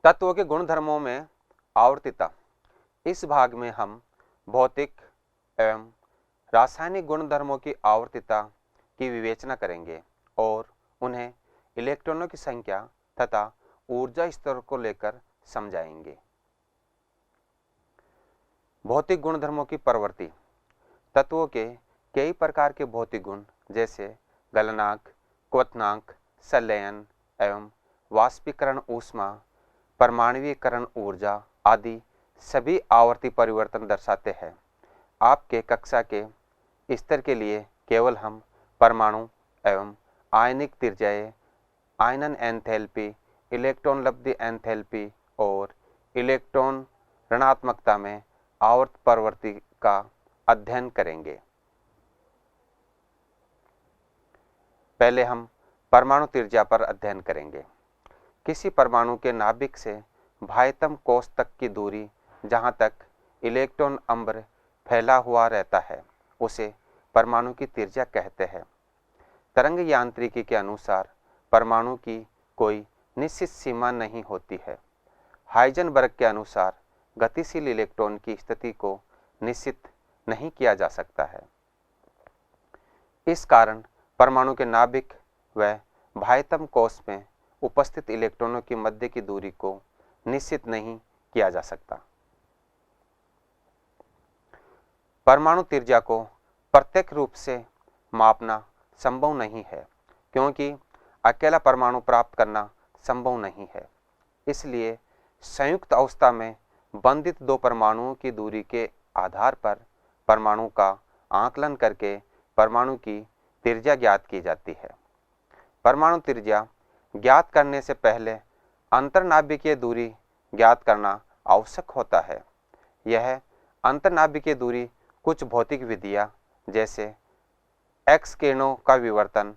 तत्वों के गुणधर्मों में आवर्तिता। इस भाग में हम भौतिक एवं रासायनिक गुणधर्मों की आवर्तिता की विवेचना करेंगे और उन्हें इलेक्ट्रॉनों की संख्या तथा ऊर्जा स्तर को लेकर समझाएंगे। भौतिक गुणधर्मों की प्रवृत्ति। तत्वों के कई प्रकार के भौतिक गुण जैसे गलनांक, क्वथनांक, संलयन एवं वाष्पीकरण ऊष्मा, परमाणुीकरण ऊर्जा आदि सभी आवर्ती परिवर्तन दर्शाते हैं। आपके कक्षा के स्तर के लिए केवल हम परमाणु एवं आयनिक त्रिज्याएं, आयनन एंथैल्पी, इलेक्ट्रॉन लब्धि एंथैल्पी और इलेक्ट्रॉन ऋणात्मकता में आवर्त प्रवृत्ति का अध्ययन करेंगे। पहले हम परमाणु त्रिज्या पर अध्ययन करेंगे। किसी परमाणु के नाभिक से बाह्यतम कोश तक की दूरी जहाँ तक इलेक्ट्रॉन अम्बर फैला हुआ रहता है उसे परमाणु की त्रिज्या कहते हैं। तरंग यांत्रिकी के अनुसार परमाणु की कोई निश्चित सीमा नहीं होती है। हाइजेनबर्ग के अनुसार गतिशील इलेक्ट्रॉन की स्थिति को निश्चित नहीं किया जा सकता है। इस कारण परमाणु के नाभिक व बाह्यतम कोश में उपस्थित इलेक्ट्रॉनों की मध्य की दूरी को निश्चित नहीं किया जा सकता। परमाणु त्रिज्या को प्रत्यक्ष रूप से मापना संभव नहीं है क्योंकि अकेला परमाणु प्राप्त करना संभव नहीं है। इसलिए संयुक्त अवस्था में बंधित दो परमाणुओं की दूरी के आधार पर परमाणु का आकलन करके परमाणु की त्रिज्या ज्ञात की जाती है। परमाणु त्रिज्या ज्ञात करने से पहले अंतर्नाभिकीय दूरी ज्ञात करना आवश्यक होता है। यह अंतर्नाभिकीय दूरी कुछ भौतिक विधियां जैसे एक्स किरणों का विवर्तन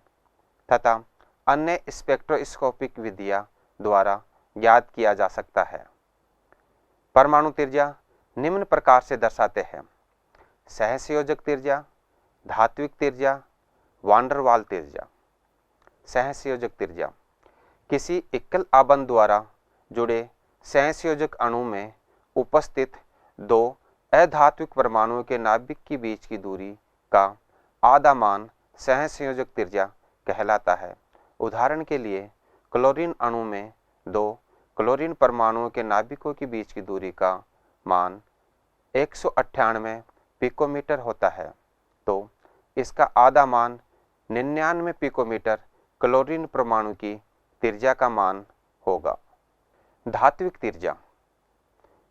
तथा अन्य स्पेक्ट्रोस्कोपिक विधियां द्वारा ज्ञात किया जा सकता है। परमाणु त्रिज्या निम्न प्रकार से दर्शाते हैं: सहसंयोजक त्रिज्या, धात्विक त्रिज्या, वान डेर वाल त्रिज्या। सहसंयोजक त्रिज्या किसी एकल आबंध द्वारा जुड़े सहसंयोजक अणु में उपस्थित दो अधात्विक परमाणुओं के नाभिक के बीच की दूरी का आधा मान सहसंयोजक त्रिज्या कहलाता है। उदाहरण के लिए क्लोरीन अणु में दो क्लोरीन परमाणुओं के नाभिकों के बीच की दूरी का मान 198 पिकोमीटर होता है, तो इसका आधा मान 99 पिकोमीटर क्लोरीन परमाणु की त्रिज्या का मान होगा। धात्विक त्रिज्या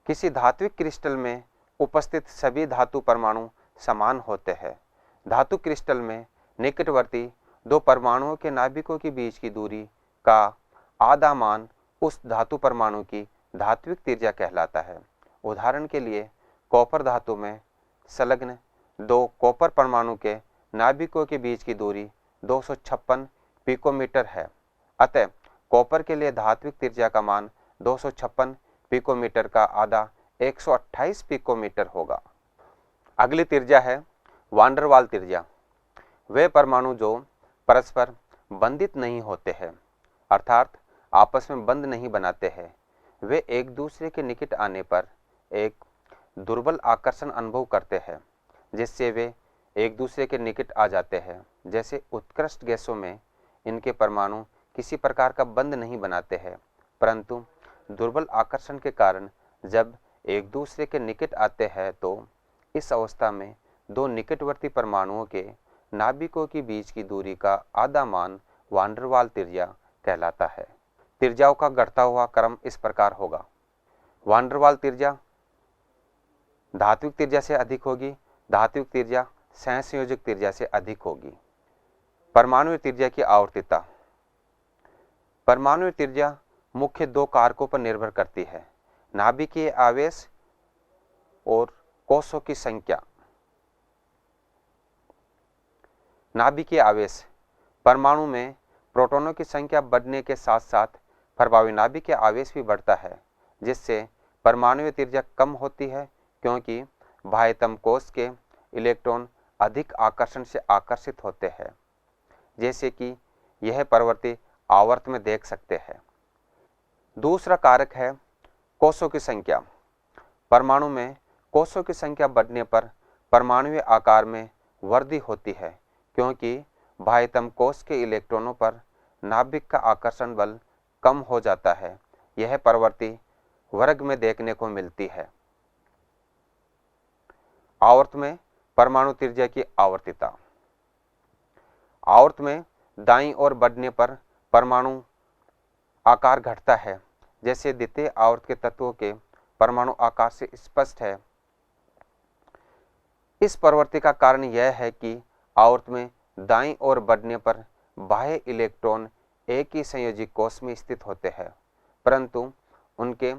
किसी धात्विक क्रिस्टल में उपस्थित सभी धातु परमाणु समान होते हैं। धातु क्रिस्टल में निकटवर्ती दो परमाणुओं के नाभिकों के बीच की दूरी का आधा मान उस धातु परमाणु की धात्विक त्रिज्या कहलाता है। उदाहरण के लिए कॉपर धातु में संलग्न दो कॉपर परमाणु के नाभिकों के बीच की दूरी 256 पिकोमीटर है। अतः कॉपर के लिए धात्विक त्रिज्या का मान 256 पिकोमीटर का आधा 128 पिकोमीटर होगा। अगली त्रिज्या है वान डेर वाल त्रिज्या। वे परमाणु जो परस्पर बंधित नहीं होते हैं अर्थात आपस में बंध नहीं बनाते हैं, वे एक दूसरे के निकट आने पर एक दुर्बल आकर्षण अनुभव करते हैं जिससे वे एक दूसरे के निकट आ जाते हैं। जैसे उत्कृष्ट गैसों में इनके परमाणु किसी प्रकार का बंध नहीं बनाते हैं, परंतु दुर्बल आकर्षण के कारण जब एक दूसरे के निकट आते हैं तो इस अवस्था में दो निकटवर्ती परमाणुओं के नाभिकों के बीच की दूरी का आधा मान वान डेर वाल त्रिज्या कहलाता है। त्रिज्याओं का घटता हुआ क्रम इस प्रकार होगा: वान डेर वाल त्रिज्या धात्विक त्रिज्या से अधिक होगी, धात्विक त्रिज्या सहसंयोजक त्रिज्या से अधिक होगी। परमाणु त्रिज्या की आवर्तिता। परमाणु त्रिज्या मुख्य दो कारकों पर निर्भर करती है: नाभिकीय आवेश और कोशों की संख्या। नाभिकीय आवेश परमाणु में प्रोटॉनों की संख्या बढ़ने के साथ साथ प्रभावी नाभिकीय आवेश भी बढ़ता है, जिससे परमाणु त्रिज्या कम होती है क्योंकि बाह्यतम कोश के इलेक्ट्रॉन अधिक आकर्षण से आकर्षित होते हैं, जैसे कि यह प्रवृत्ति आवर्त में देख सकते हैं। दूसरा कारक है कोषों की संख्या। परमाणु में कोषों की संख्या बढ़ने पर परमाणुीय आकार में वृद्धि होती है, क्योंकि बाह्यतम कोष के इलेक्ट्रॉनों पर नाभिक का आकर्षण बल कम हो जाता है। यह प्रवृत्ति वर्ग में देखने को मिलती है। आवर्त में परमाणु त्रिज्या की आवर्तिता। आवर्त में दाईं ओर बढ़ने पर परमाणु आकार घटता है, जैसे द्वितीय आवर्त के तत्वों के परमाणु आकार से स्पष्ट है। इस प्रवृत्ति का कारण यह है कि आवर्त में दाईं ओर बढ़ने पर बाह्य इलेक्ट्रॉन एक ही संयोजी कोष में स्थित होते हैं, परंतु उनके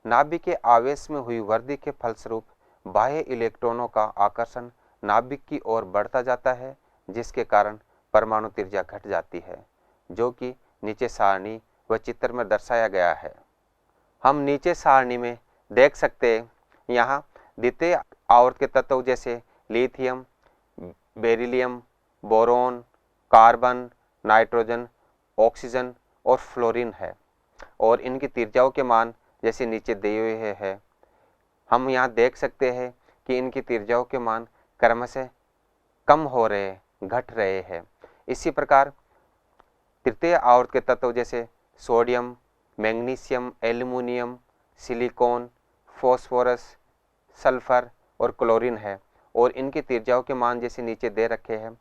नाभिक के आवेश में हुई वृद्धि के फलस्वरूप बाह्य इलेक्ट्रॉनों का आकर्षण नाभिक की ओर बढ़ता जाता है, जिसके कारण परमाणु त्रिज्या घट जाती है, जो कि नीचे सारणी व चित्र में दर्शाया गया है। हम नीचे सारणी में देख सकते हैं, यहाँ द्वितीय आवर्त के तत्व जैसे lithium, beryllium, boron, carbon, nitrogen, oxygen और फ्लोरीन है, और इनकी त्रिज्याओं के मान जैसे नीचे दिए हुए हैं। हम यहाँ देख सकते हैं कि इनकी त्रिज्याओं के मान क्रमशः कम हो रहे, घट रहे हैं। इसी प्रकार तृतीय आवर्त के तत्व जैसे sodium, magnesium, aluminium, silicon, phosphorus, sulphur और क्लोरीन है, और इनकी त्रिज्याओं के मान जैसे नीचे दे रखे हैं,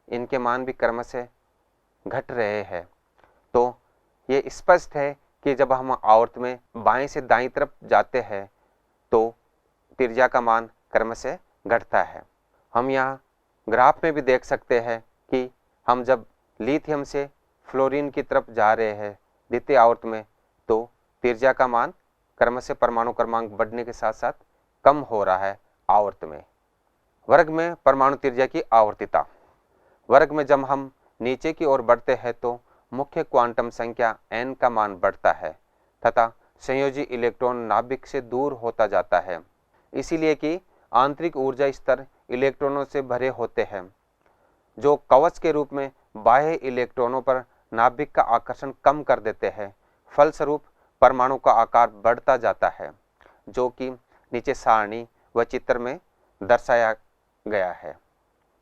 इनके मान भी क्रमशः घट रहे हैं। तो ये स्पष्ट है कि जब हम आवर्त में बाएं से दाईं तरफ जाते हैं तो त्रिज्या का मान क्रमशः घटता है। हम यहाँ ग्राफ में भी देख सकते हैं कि हम जब लिथियम से फ्लोरीन की तरफ जा रहे हैं द्वितीय आवर्त में, तो त्रिज्या का मान क्रमशः परमाणु क्रमांक बढ़ने के साथ साथ कम हो रहा है आवर्त में। वर्ग में परमाणु त्रिज्या की आवर्तिता। वर्ग में जब हम नीचे की ओर बढ़ते हैं तो मुख्य क्वांटम संख्या n का मान बढ़ता है तथा संयोजी इलेक्ट्रॉन नाभिक से दूर होता जाता है, इसीलिए कि आंतरिक ऊर्जा स्तर इलेक्ट्रॉनों से भरे होते हैं, जो कवच के रूप में बाह्य इलेक्ट्रॉनों पर नाभिक का आकर्षण कम कर देते हैं। फलस्वरूप परमाणु का आकार बढ़ता जाता है, जो कि नीचे सारणी व चित्र में दर्शाया गया है।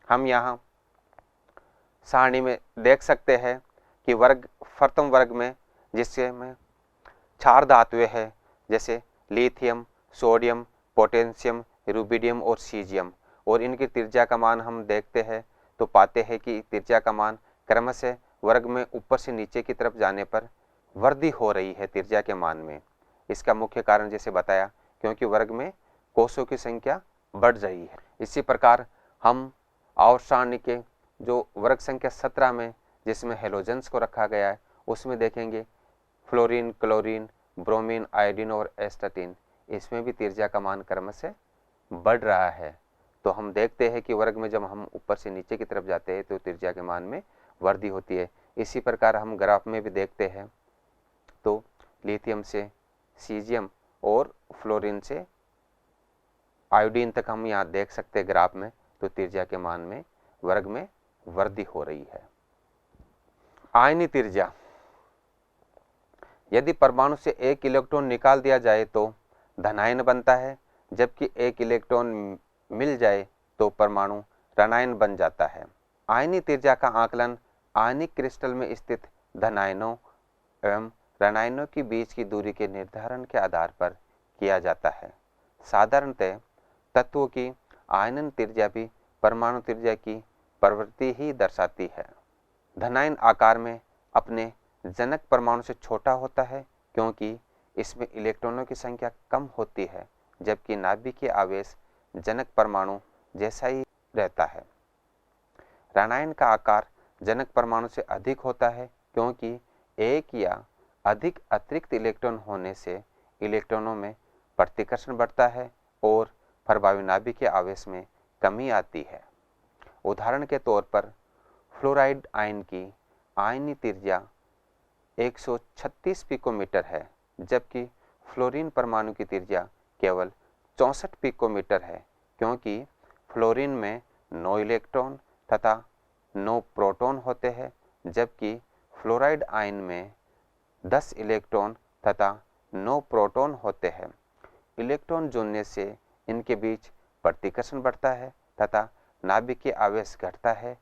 हम यहाँ सारणी में देख सकते हैं कि वर्ग प्रथम वर्ग में जिससे में क्षार धातुएं हैं जैसे लिथियम, सोडियम, पोटेशियम, रुबिडियम और सीजियम, और इनकी त्रिज्या का मान हम देखते हैं तो पाते हैं कि त्रिज्या का मान क्रमशः वर्ग में ऊपर से नीचे की तरफ जाने पर वृद्धि हो रही है त्रिज्या के मान में। इसका मुख्य कारण जैसे बताया, क्योंकि वर्ग में कोषों की संख्या बढ़ रही है। इसी प्रकार हम आवर्त सारणी के जो वर्ग संख्या 17 में जिसमें हेलोजेंस को रखा गया है उसमें देखेंगे फ्लोरीन, क्लोरीन, ब्रोमीन, आयोडीन और एस्टाटीन, इसमें भी त्रिज्या का मान क्रमशः बढ़ रहा है। तो हम देखते हैं कि वर्ग में जब हम ऊपर से नीचे की तरफ जाते हैं तो त्रिज्या के मान में वृद्धि होती है। इसी प्रकार हम ग्राफ में भी देखते हैं तो लिथियम से सीजियम और फ्लोरीन से आयोडीन तक हम यहाँ देख सकते हैं ग्राफ में, तो त्रिज्या के मान में वर्ग में वृद्धि हो रही है। आयनी त्रिज्या। यदि परमाणु से एक इलेक्ट्रॉन निकाल दिया जाए तो धनायन बनता है, जबकि एक इलेक्ट्रॉन मिल जाए तो परमाणु ऋणायन बन जाता है। आयनी त्रिज्या का आकलन आयनिक क्रिस्टल में स्थित धनायनों एवं ऋणायनों के बीच की दूरी के निर्धारण के आधार पर किया जाता है। साधारणतः तत्वों की आयनन त्रिज्या भी परमाणु त्रिज्या की प्रवृत्ति ही दर्शाती है। धनायन आकार में अपने जनक परमाणु से छोटा होता है, क्योंकि इसमें इलेक्ट्रॉनों की संख्या कम होती है, जबकि नाभिकीय आवेश जनक परमाणु जैसा ही रहता है। ऋणायन का आकार जनक परमाणु से अधिक होता है, क्योंकि एक या अधिक अतिरिक्त इलेक्ट्रॉन होने से इलेक्ट्रॉनों में प्रतिकर्षण बढ़ता है और प्रभावी नाभिकीय आवेश में कमी आती है। उदाहरण के तौर पर फ्लोराइड आयन की आयनी त्रिज्या 136 पिकोमीटर है, जबकि फ्लोरीन परमाणु की त्रिज्या केवल 64 पिकोमीटर है, क्योंकि फ्लोरीन में 9 इलेक्ट्रॉन तथा 9 प्रोटॉन होते हैं, जबकि फ्लोराइड आयन में 10 इलेक्ट्रॉन तथा 9 प्रोटॉन होते हैं। इलेक्ट्रॉन जुड़ने से इनके बीच प्रतिकर्षण बढ़ता है तथा नाभिकीय आवेश घटता है,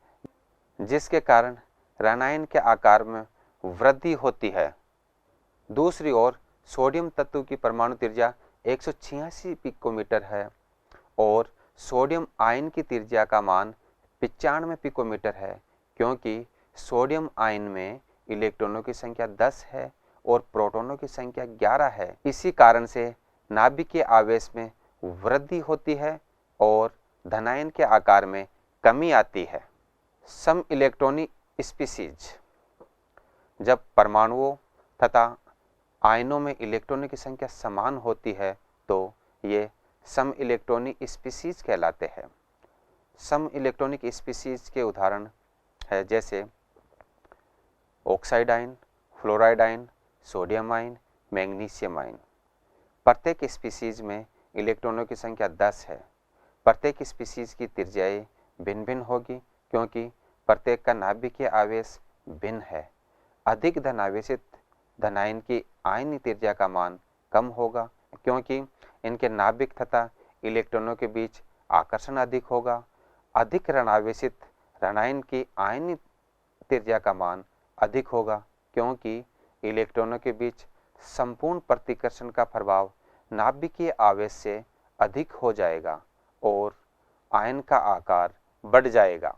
जिसके कारण ऋणायन के आकार में वृद्धि होती है। दूसरी ओर सोडियम तत्व की परमाणु त्रिज्या 186 पिकोमीटर है और सोडियम आयन की त्रिज्या का मान 95 पिकोमीटर है, क्योंकि सोडियम आयन में इलेक्ट्रॉनों की संख्या 10 है और प्रोटॉनों की संख्या 11 है। इसी कारण से नाभिकीय आवेश में वृद्धि होती है और धनायन के आकार में कमी आती है। सम इलेक्ट्रॉनिक स्पीशीज, जब परमाणुओं तथा आयनों में इलेक्ट्रॉनों की संख्या समान होती है तो ये सम इलेक्ट्रॉनिक स्पीशीज कहलाते हैं। सम इलेक्ट्रॉनिक स्पीशीज के उदाहरण है जैसे oxide ion, fluoride ion, sodium ion, magnesium ion. प्रत्येक स्पीशीज में इलेक्ट्रॉनों की संख्या 10 है। प्रत्येक स्पीशीज की त्रिज्याएं भिन्न भिन्न होगी, क्योंकि प्रत्येक का नाभिकीय आवेश भिन्न है। अधिक धनावेशित धनायन की आयनीय त्रिज्या का मान कम होगा, क्योंकि इनके नाभिक तथा इलेक्ट्रॉनों के बीच आकर्षण अधिक होगा। अधिक ऋणावेशित ऋणायन की आयनीय त्रिज्या का मान अधिक होगा, क्योंकि इलेक्ट्रॉनों के बीच संपूर्ण प्रतिकर्षण का प्रभाव नाभिकीय आवेश से अधिक हो जाएगा और आयन का आकार बढ़ जाएगा।